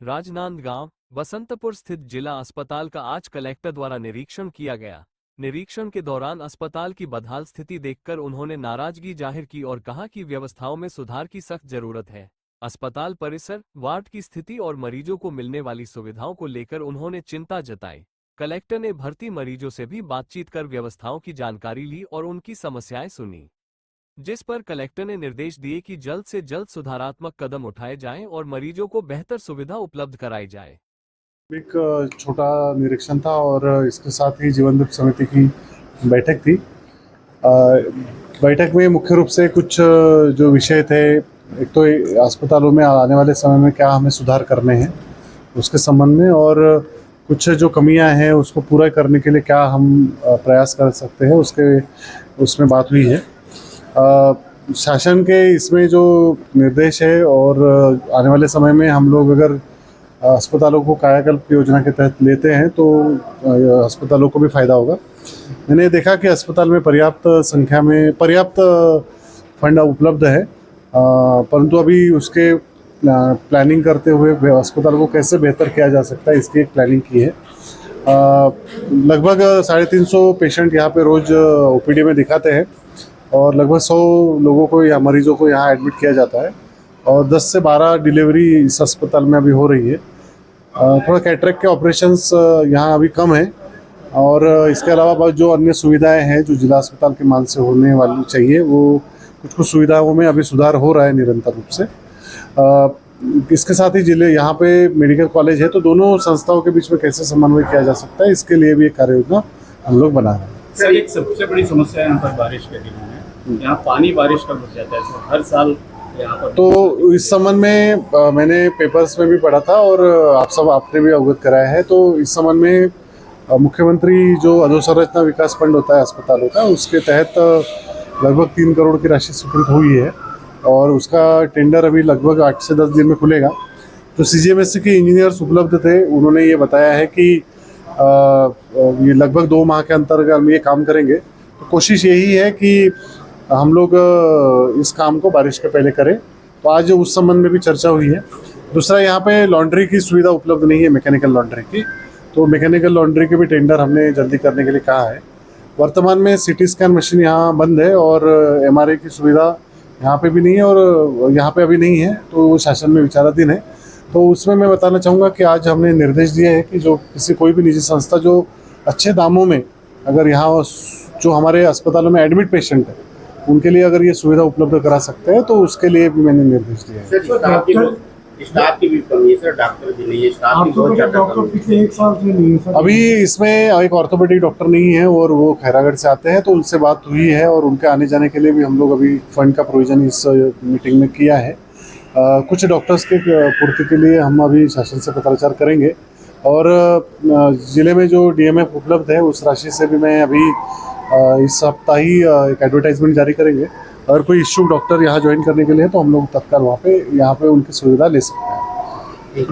राजनांदगांव बसंतपुर स्थित जिला अस्पताल का आज कलेक्टर द्वारा निरीक्षण किया गया। निरीक्षण के दौरान अस्पताल की बदहाल स्थिति देखकर उन्होंने नाराजगी जाहिर की और कहा कि व्यवस्थाओं में सुधार की सख्त जरूरत है। अस्पताल परिसर, वार्ड की स्थिति और मरीजों को मिलने वाली सुविधाओं को लेकर उन्होंने चिंता जताई। कलेक्टर ने भर्ती मरीजों से भी बातचीत कर व्यवस्थाओं की जानकारी ली और उनकी समस्याएं सुनी, जिस पर कलेक्टर ने निर्देश दिए कि जल्द से जल्द सुधारात्मक कदम उठाए जाएं और मरीजों को बेहतर सुविधा उपलब्ध कराई जाए। एक छोटा निरीक्षण था और इसके साथ ही जीवन दीप समिति की बैठक थी। बैठक में मुख्य रूप से कुछ जो विषय थे, एक तो अस्पतालों में आने वाले समय में क्या हमें सुधार करने हैं उसके संबंध में, और कुछ जो कमियां हैं उसको पूरा करने के लिए क्या हम प्रयास कर सकते हैं उसमें बात हुई है। शासन के इसमें जो निर्देश है और आने वाले समय में हम लोग अगर अस्पतालों को कायाकल्प योजना के तहत लेते हैं तो अस्पतालों को भी फायदा होगा। मैंने देखा कि अस्पताल में पर्याप्त फंड उपलब्ध है, परंतु अभी उसके प्लानिंग करते हुए अस्पताल को कैसे बेहतर किया जा सकता है इसकी एक प्लानिंग की है। लगभग 350 पेशेंट यहाँ पे रोज़ ओपीडी में दिखाते हैं और लगभग 100 लोगों को या मरीजों को यहाँ एडमिट किया जाता है और 10 से 12 डिलीवरी इस अस्पताल में अभी हो रही है। थोड़ा कैटरेक्ट के ऑपरेशंस यहाँ अभी कम है और इसके अलावा जो अन्य सुविधाएं हैं जो जिला अस्पताल के मान से होने वाली चाहिए, वो कुछ सुविधाओं में अभी सुधार हो रहा है निरंतर रूप से। इसके साथ ही जिले यहाँ पे मेडिकल कॉलेज है, तो दोनों संस्थाओं के बीच में कैसे समन्वय किया जा सकता है इसके लिए भी एक कार्य योजना हम लोग बना रहे हैं। सर, एक सबसे बड़ी समस्या यहाँ पर बारिश के दिनों में यहाँ पानी बारिश का घुस जाता है सर, हर साल यहाँ पर। तो इस संबंध में मैंने पेपर्स में भी पढ़ा था और आपने भी अवगत कराया है। तो इस संबंध में मुख्यमंत्री जो अधोसंरचना विकास फंड होता है अस्पतालों का, उसके तहत लगभग 3 करोड़ की राशि स्वीकृत हुई है और उसका टेंडर अभी लगभग 8 से 10 दिन में खुलेगा। जो CGMSC के इंजीनियर्स उपलब्ध थे उन्होंने ये बताया है कि ये लगभग 2 माह के अंतर्गत हम ये काम करेंगे। तो कोशिश यही है कि हम लोग इस काम को बारिश के पहले करें। तो आज उस संबंध में भी चर्चा हुई है। दूसरा, यहाँ पे लॉन्ड्री की सुविधा उपलब्ध नहीं है, मैकेनिकल लॉन्ड्री की, तो मैकेनिकल लॉन्ड्री के भी टेंडर हमने जल्दी करने के लिए कहा है। वर्तमान में CT स्कैन मशीन यहाँ बंद है और MRI की सुविधा यहाँ पे भी नहीं है और यहाँ पे अभी नहीं है, तो वो शासन में विचाराधीन है। तो उसमें मैं बताना चाहूँगा कि आज हमने निर्देश दिए हैं कि कोई भी निजी संस्था जो अच्छे दामों में अगर यहाँ जो हमारे अस्पतालों में एडमिट पेशेंट है उनके लिए अगर ये सुविधा उपलब्ध करा सकते हैं तो उसके लिए भी मैंने निर्देश दिया है। स्टाफ की भी कमी है सर, डॉक्टर भी नहीं है, स्टाफ की बहुत ज़्यादा कमी है। पिछले 1 साल से नहीं है सर। अभी इसमें एक ऑर्थोपेडिक डॉक्टर नहीं है और वो खैरागढ़ से आते हैं, तो उनसे बात हुई है और उनके आने जाने के लिए भी हम लोग अभी फंड का प्रोविजन इस मीटिंग में किया है। कुछ डॉक्टर्स के पूर्ति के लिए हम अभी शासन से पत्राचार करेंगे और ज़िले में जो DMF उपलब्ध है उस राशि से भी मैं अभी इस सप्ताह ही एक एडवर्टाइजमेंट जारी करेंगे। अगर कोई इच्छुक डॉक्टर यहाँ ज्वाइन करने के लिए है तो हम लोग तत्काल यहाँ पे उनकी सुविधा ले सकते हैं।